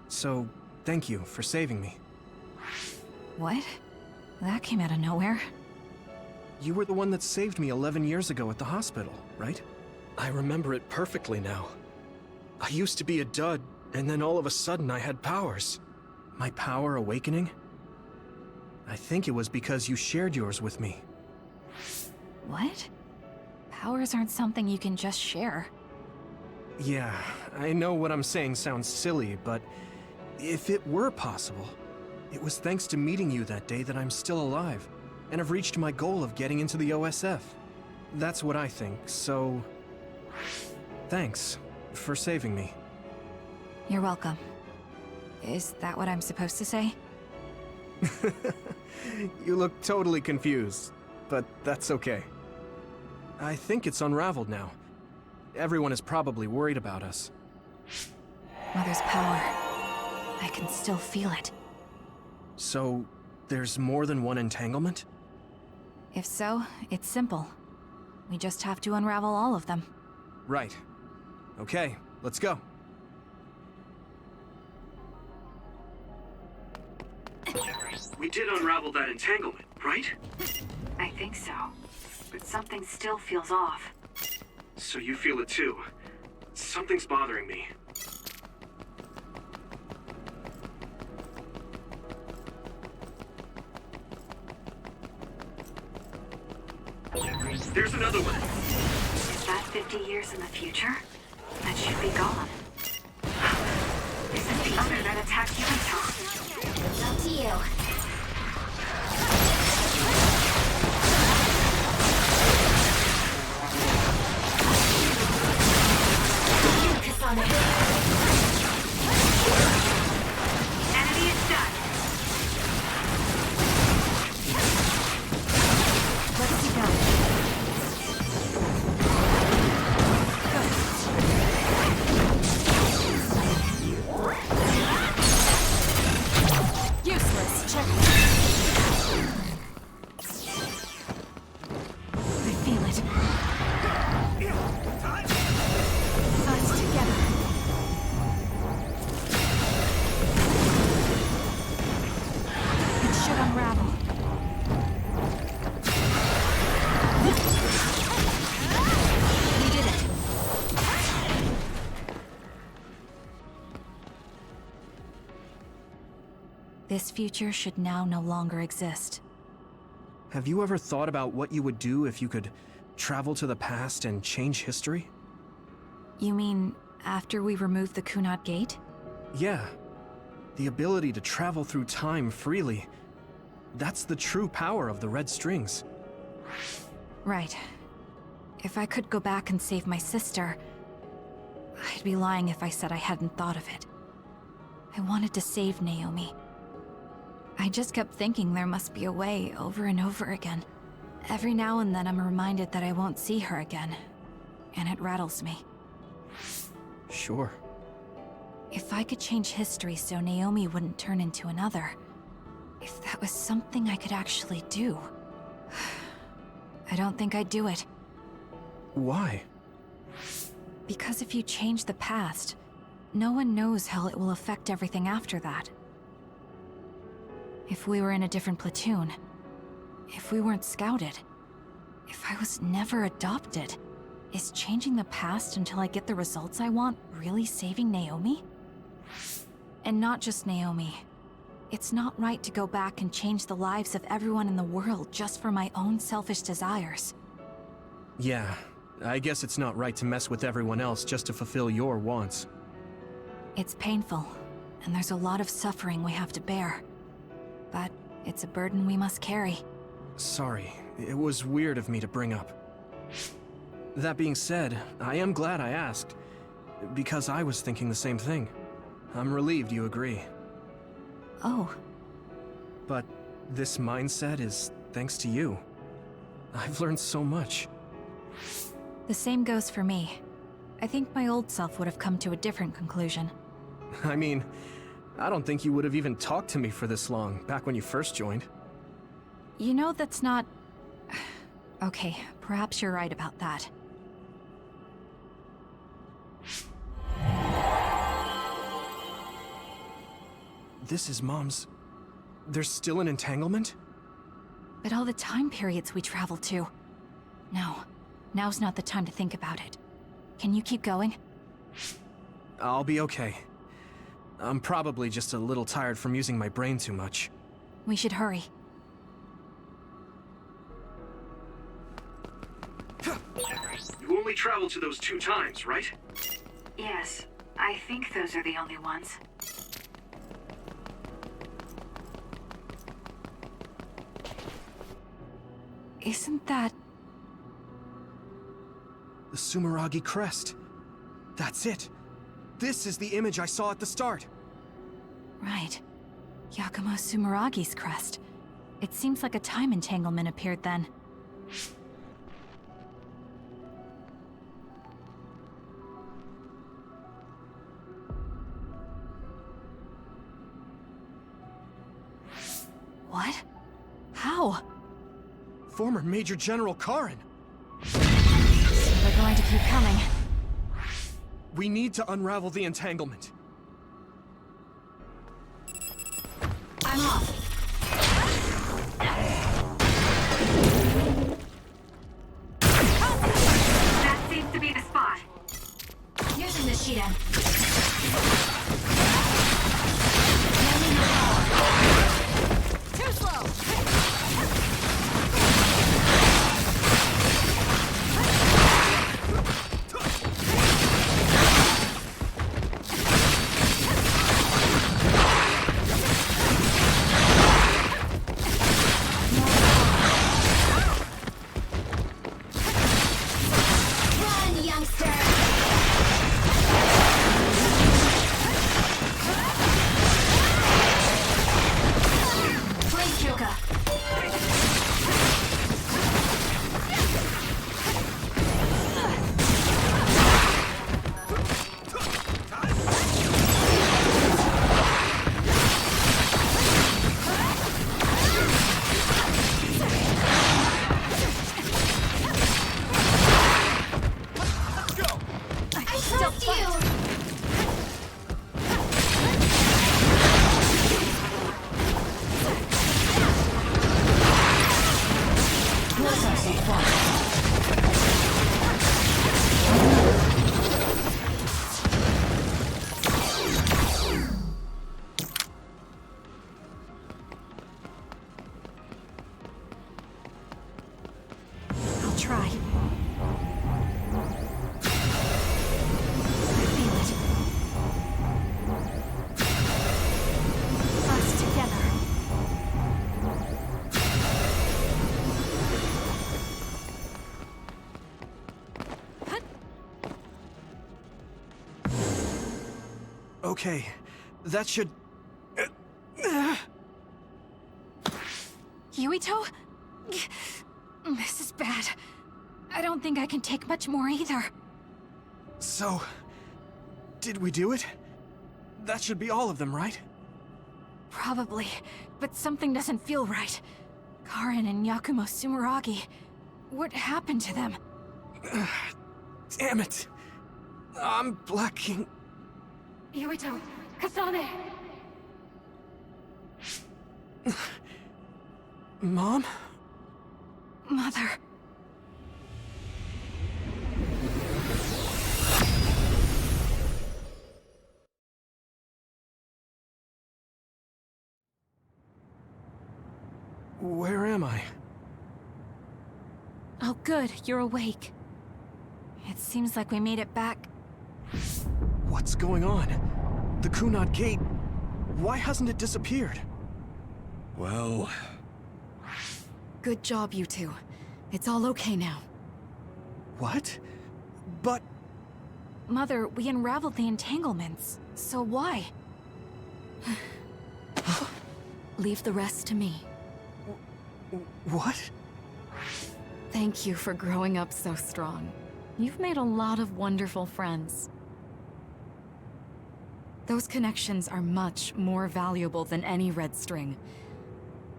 So, thank you for saving me. What? That came out of nowhere. You were the one that saved me 11 years ago at the hospital, right? I remember it perfectly now. I used to be a dud, and then all of a sudden I had powers. My power awakening? I think it was because you shared yours with me. What? Powers aren't something you can just share. Yeah, I know what I'm saying sounds silly, but if it were possible, it was thanks to meeting you that day that I'm still alive, and have reached my goal of getting into the OSF. That's what I think, so... thanks for saving me. You're welcome. Is that what I'm supposed to say? You look totally confused, but that's okay. I think it's unraveled now. Everyone is probably worried about us. Mother's power. I can still feel it. So, there's more than one entanglement? If so, it's simple. We just have to unravel all of them. Right. Okay, let's go. We did unravel that entanglement, right? I think so. But something still feels off. So you feel it too. Something's bothering me. There's another one. Is that 50 years in the future? That should be gone. This is the other that attacked Yuito. It's up to you. Enemy is done. Let's keep going. Useless. Check. I feel it. Us together. It should unravel. We did it. This future should now no longer exist. Have you ever thought about what you would do if you could travel to the past and change history? You mean after we remove the Kunad Gate? Yeah. The ability to travel through time freely. That's the true power of the red strings. Right. If I could go back and save my sister, I'd be lying if I said I hadn't thought of it. I wanted to save Naomi. I just kept thinking there must be a way over and over again. Every now and then I'm reminded that I won't see her again, and it rattles me. Sure. If I could change history so Naomi wouldn't turn into another, if that was something I could actually do, I don't think I'd do it. Why? Because if you change the past, no one knows how it will affect everything after that. If we were in a different platoon, if we weren't scouted, if I was never adopted, is changing the past until I get the results I want really saving Naomi? And not just Naomi. It's not right to go back and change the lives of everyone in the world just for my own selfish desires. Yeah, I guess it's not right to mess with everyone else just to fulfill your wants. It's painful, and there's a lot of suffering we have to bear. But it's a burden we must carry. Sorry, it was weird of me to bring up. That being said, I am glad I asked, because I was thinking the same thing. I'm relieved you agree. Oh. But this mindset is thanks to you. I've learned so much. The same goes for me. I think my old self would have come to a different conclusion. I mean, I don't think you would have even talked to me for this long, back when you first joined. You know that's not... Okay, perhaps you're right about that. This is Mom's... There's still an entanglement? But all the time periods we travel to... No, now's not the time to think about it. Can you keep going? I'll be okay. I'm probably just a little tired from using my brain too much. We should hurry. You only traveled to those 2 times, right? Yes, I think those are the only ones. Isn't that... The Sumeragi crest. That's it. This is the image I saw at the start. Right. Yakumo Sumeragi's crest. It seems like a time entanglement appeared then. Former Major General Karen. So they're going to keep coming. We need to unravel the entanglement. I'm off. That seems to be the spot. Using the Shidan. Too slow! Run, youngster! Flame Kyoka. I trust you! I'll try. Feel it. Us together. Okay, that should... Yuito? This is bad. I don't think I can take much more either. So... did we do it? That should be all of them, right? Probably, but something doesn't feel right. Karen and Yakumo Sumeragi. What happened to them? Damn it! I'm blacking... Yuito, Kasane. Mom? Mother. Where am I? Oh good, you're awake. It seems like we made it back. What's going on? The Kunad Gate... why hasn't it disappeared? Well... Good job, you two. It's all okay now. What? But... Mother, we unraveled the entanglements. So why? Leave the rest to me. What? Thank you for growing up so strong. You've made a lot of wonderful friends. Those connections are much more valuable than any red string.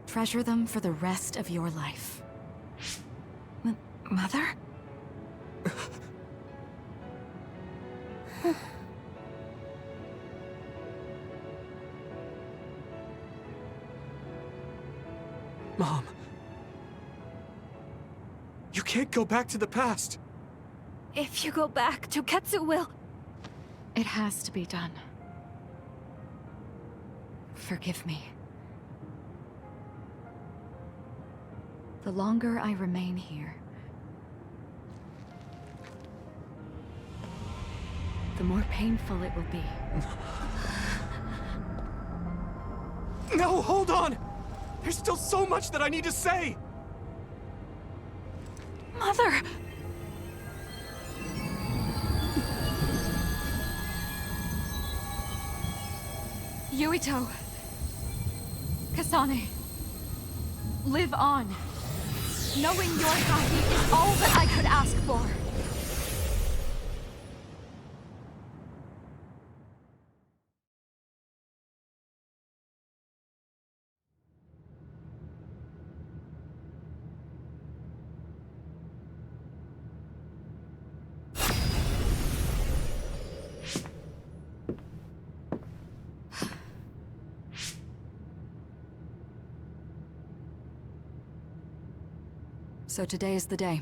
Treasure them for the rest of your life. Mother? Mom. You can't go back to the past. If you go back, Toketsu will... It has to be done. Forgive me. The longer I remain here, the more painful it will be. No, hold on! There's still so much that I need to say! Mother! Yuito. Kasane. Live on. Knowing you're happy is all that I could ask for. So today is the day.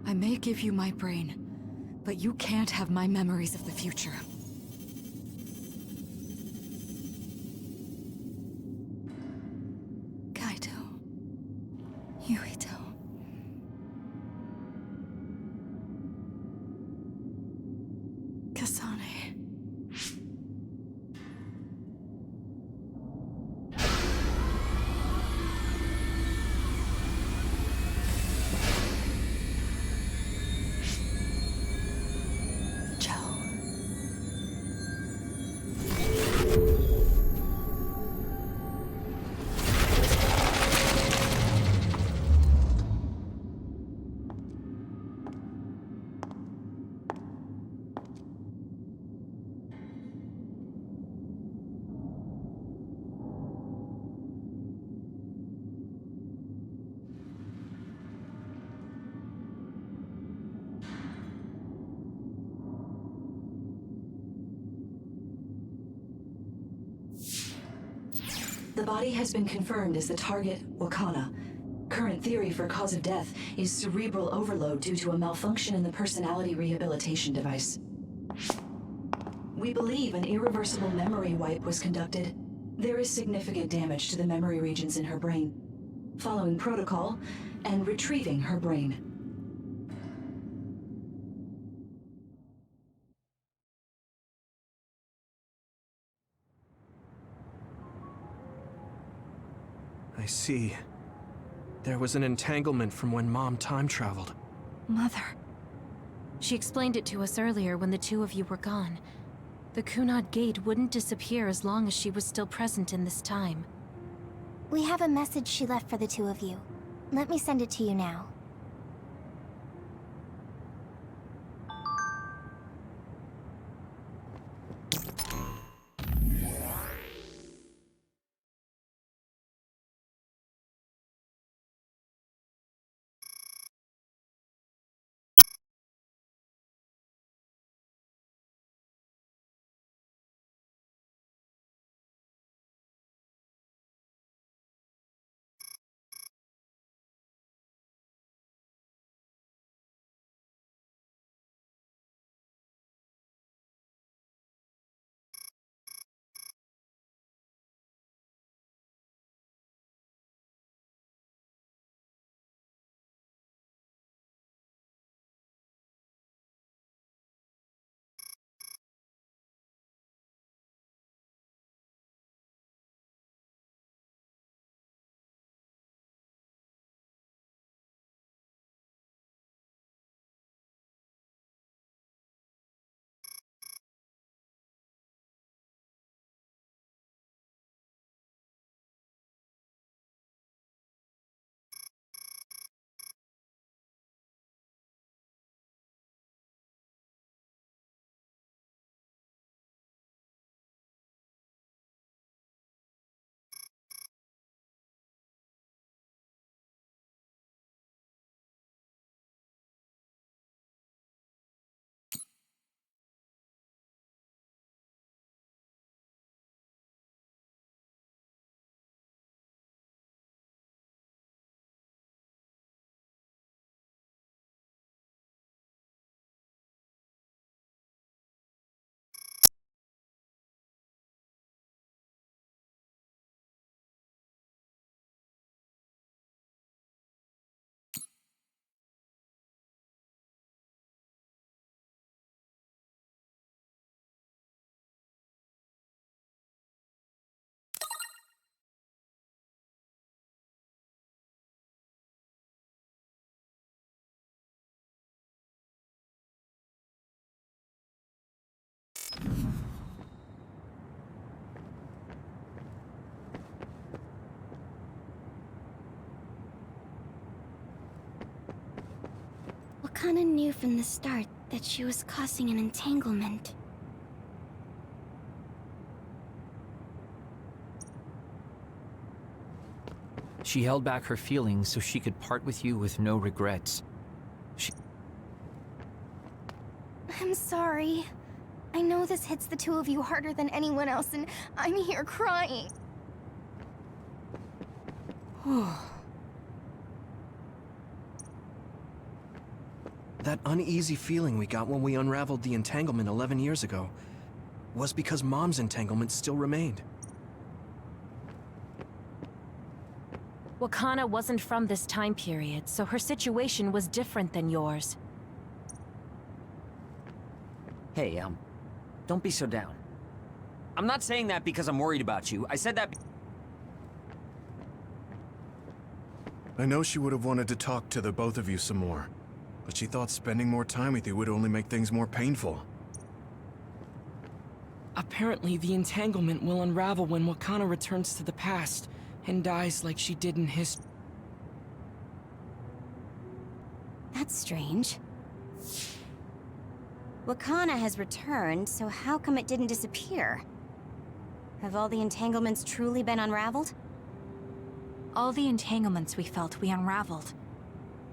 I may give you my brain, but you can't have my memories of the future. Kaito. Yuito. Kasane. The body has been confirmed as the target, Wakana. Current theory for cause of death is cerebral overload due to a malfunction in the personality rehabilitation device. We believe an irreversible memory wipe was conducted. There is significant damage to the memory regions in her brain. Following protocol and retrieving her brain. I see. There was an entanglement from when Mom time traveled. Mother. She explained it to us earlier when the two of you were gone. The Kunad Gate wouldn't disappear as long as she was still present in this time. We have a message she left for the two of you. Let me send it to you now. Wakana knew from the start that she was causing an entanglement. She held back her feelings so she could part with you with no regrets. I'm sorry. I know this hits the two of you harder than anyone else, and I'm here crying. That uneasy feeling we got when we unraveled the entanglement 11 years ago was because Mom's entanglement still remained. Wakana wasn't from this time period, so her situation was different than yours. Hey, don't be so down. I'm not saying that because I'm worried about you. I said that I know she would have wanted to talk to the both of you some more, but she thought spending more time with you would only make things more painful. Apparently, the entanglement will unravel when Wakana returns to the past and dies like she did in history. That's strange. Wakana has returned, so how come it didn't disappear? Have all the entanglements truly been unraveled? All the entanglements we felt we unraveled.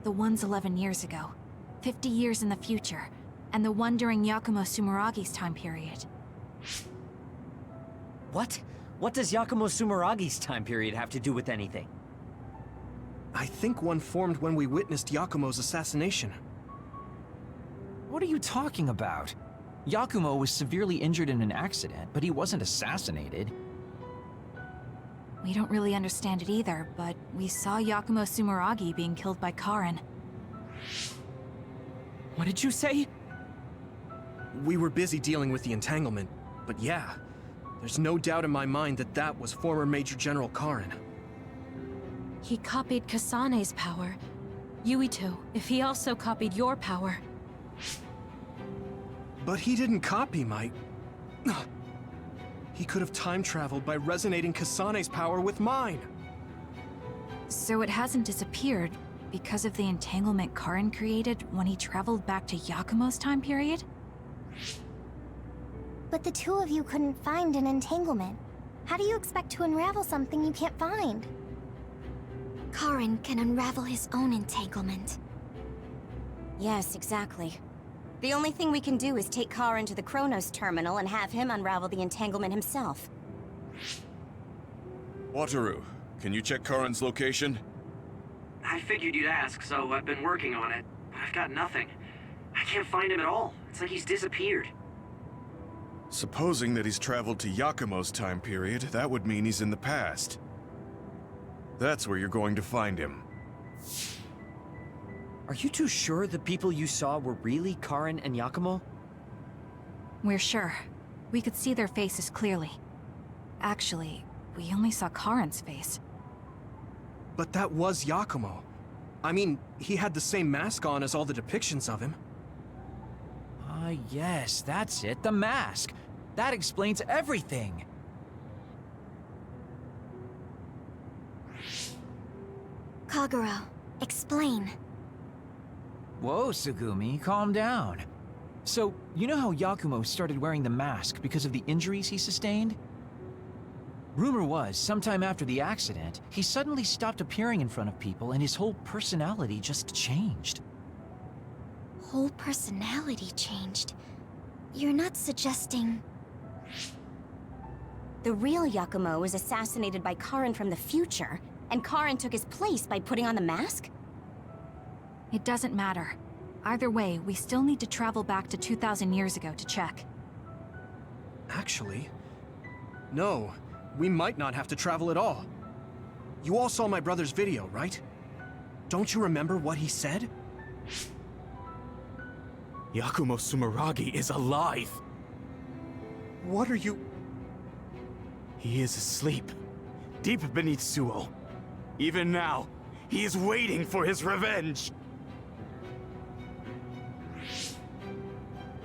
The ones 11 years ago, 50 years in the future, and the one during Yakumo Sumeragi's time period. What? What does Yakumo Sumeragi's time period have to do with anything? I think one formed when we witnessed Yakumo's assassination. What are you talking about? Yakumo was severely injured in an accident, but he wasn't assassinated. We don't really understand it either, but we saw Yakumo Sumeragi being killed by Karin. What did you say? We were busy dealing with the entanglement, but yeah, there's no doubt in my mind that that was former Major General Karin. He copied Kasane's power. Yuito, if he also copied your power. But he didn't copy my... He could have time-traveled by resonating Kasane's power with mine. So it hasn't disappeared because of the entanglement Karin created when he traveled back to Yakumo's time period? But the two of you couldn't find an entanglement. How do you expect to unravel something you can't find? Karin can unravel his own entanglement. Yes, exactly. The only thing we can do is take Karin to the Chronos terminal and have him unravel the entanglement himself. Wataru, can you check Karin's location? I figured you'd ask, so I've been working on it. But I've got nothing. I can't find him at all. It's like he's disappeared. Supposing that he's traveled to Yakumo's time period, that would mean he's in the past. That's where you're going to find him. Are you too sure the people you saw were really Karin and Yakumo? We're sure. We could see their faces clearly. Actually, we only saw Karin's face. But that was Yakumo. I mean, he had the same mask on as all the depictions of him. Ah, yes, that's it, the mask. That explains everything. Kagero, explain. Whoa, Tsugumi, calm down. So, you know how Yakumo started wearing the mask because of the injuries he sustained? Rumor was, sometime after the accident, he suddenly stopped appearing in front of people and his whole personality just changed. Whole personality changed? You're not suggesting... The real Yakumo was assassinated by Karin from the future, and Karin took his place by putting on the mask? It doesn't matter. Either way, we still need to travel back to 2,000 years ago to check. Actually, no. We might not have to travel at all. You all saw my brother's video, right? Don't you remember what he said? Yakumo Sumeragi is alive! What are you... He is asleep, deep beneath Suo. Even now, he is waiting for his revenge!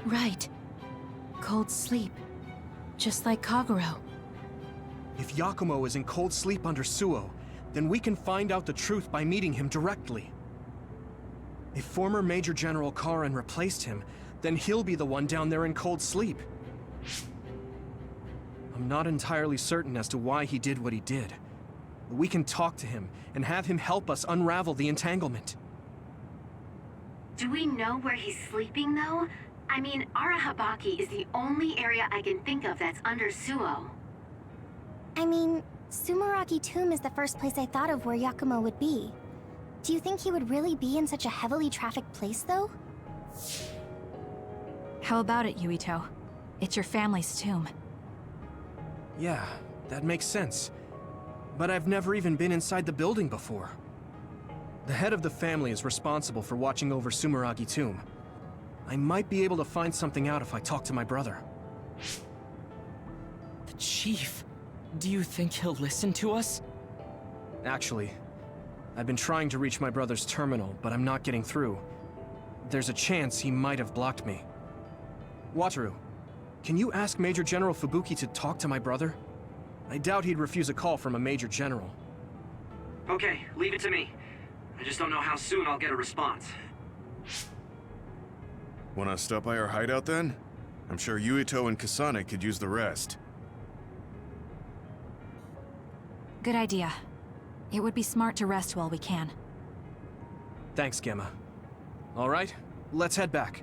Right. Cold sleep. Just like Kagero. If Yakumo is in cold sleep under Suo, then we can find out the truth by meeting him directly. If former Major General Karin replaced him, then he'll be the one down there in cold sleep. I'm not entirely certain as to why he did what he did. But we can talk to him and have him help us unravel the entanglement. Do we know where he's sleeping, though? I mean, Arahabaki is the only area I can think of that's under Suo. I mean, Sumeragi Tomb is the first place I thought of where Yakumo would be. Do you think he would really be in such a heavily trafficked place, though? How about it, Yuito? It's your family's tomb. Yeah, that makes sense. But I've never even been inside the building before. The head of the family is responsible for watching over Sumeragi Tomb. I might be able to find something out if I talk to my brother. The chief. Do you think he'll listen to us? Actually, I've been trying to reach my brother's terminal, but I'm not getting through. There's a chance he might have blocked me. Wataru, can you ask Major General Fubuki to talk to my brother? I doubt he'd refuse a call from a Major General. Okay, leave it to me. I just don't know how soon I'll get a response. Wanna stop by our hideout then? I'm sure Yuito and Kasane could use the rest. Good idea. It would be smart to rest while we can. Thanks, Gemma. All right, let's head back.